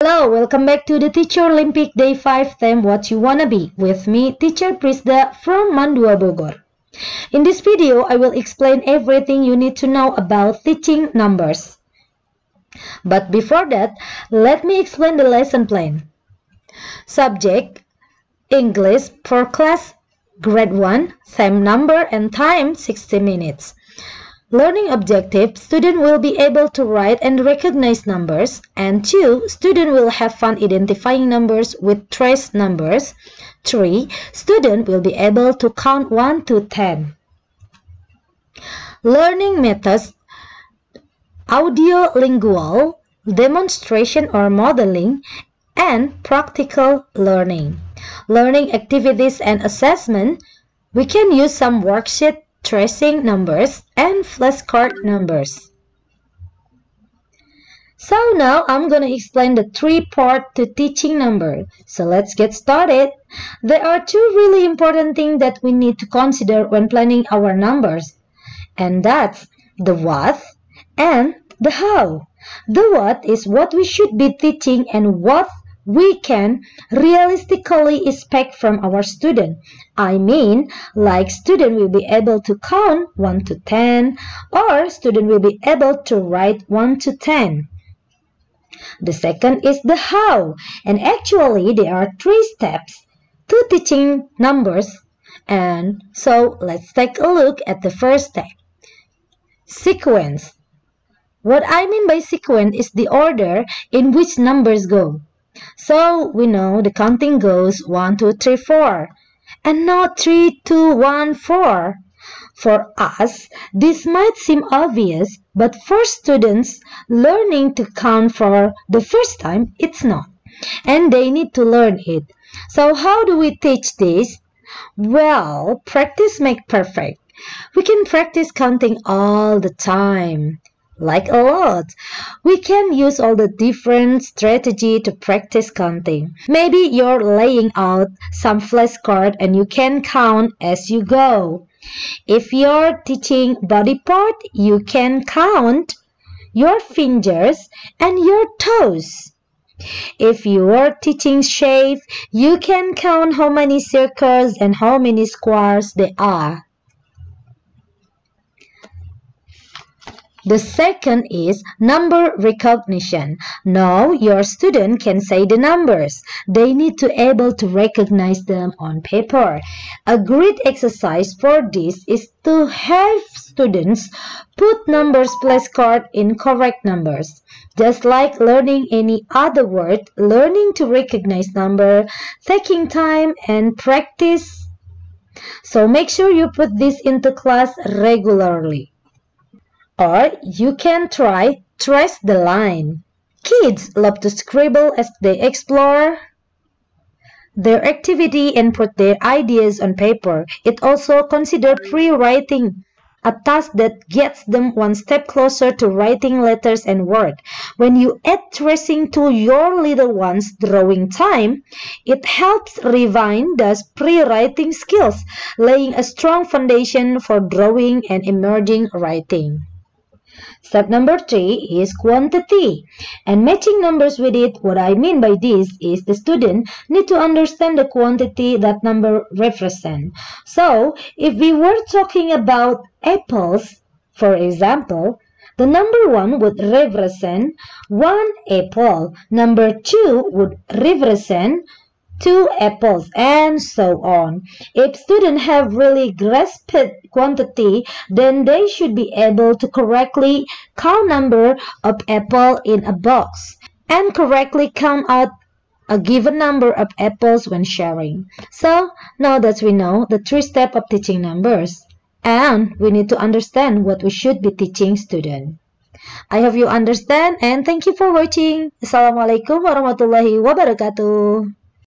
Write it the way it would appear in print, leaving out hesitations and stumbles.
Hello, welcome back to the Teacher Olympic Day 5 theme What You Wanna Be with me, Teacher Friesda from Mandua Bogor. In this video, I will explain everything you need to know about teaching numbers. But before that, let me explain the lesson plan. Subject, English for class grade 1, theme number and time 60 minutes. Learning objective, student will be able to write and recognize numbers. And 2, student will have fun identifying numbers with trace numbers. 3, student will be able to count 1 to 10. Learning methods, audio-lingual, demonstration or modeling, and practical learning. Learning activities and assessment, we can use some worksheet, tracing numbers, and flashcard numbers. So now I'm going to explain the 3-part to teaching number. So let's get started. There are 2 really important things that we need to consider when planning our numbers. And that's the what and the how. The what is what we should be teaching and what we can realistically expect from our student. I mean, like student will be able to count 1 to 10 or student will be able to write 1 to 10. The second is the how, and actually there are 3 steps to teaching numbers. And so let's take a look at the first step. Sequence. What I mean by sequence is the order in which numbers go. So we know the counting goes 1, 2, 3, 4 and not 3, 2, 1, 4. For us, this might seem obvious, but for students learning to count for the first time, it's not. And they need to learn it. So how do we teach this? Well, practice makes perfect. We can practice counting all the time. Like a lot. We can use all the different strategy to practice counting. Maybe you're laying out some flashcard and you can count as you go. If you're teaching body part, you can count your fingers and your toes. If you are teaching shape, you can count how many circles and how many squares there are. The second is number recognition. Now your student can say the numbers. They need to be able to recognize them on paper. A great exercise for this is to have students put numbers flashcard in correct numbers. Just like learning any other word, learning to recognize number, taking time and practice. So make sure you put this into class regularly. Or you can try trace the line. Kids love to scribble as they explore their activity and put their ideas on paper. It also considered pre-writing, a task that gets them one step closer to writing letters and words. When you add tracing to your little one's drawing time, it helps refine those pre-writing skills, laying a strong foundation for drawing and emerging writing. Step number 3 is quantity and matching numbers with it. What I mean by this is the student need to understand the quantity that number represents. So if we were talking about apples, for example, the number 1 would represent 1 apple, number 2 would represent 2 apples, and so on. If students have really grasped quantity, then they should be able to correctly count number of apple in a box and correctly count out a given number of apples when sharing. So now that we know the 3 steps of teaching numbers, and we need to understand what we should be teaching students. I hope you understand and thank you for watching. Assalamualaikum warahmatullahi wabarakatuh.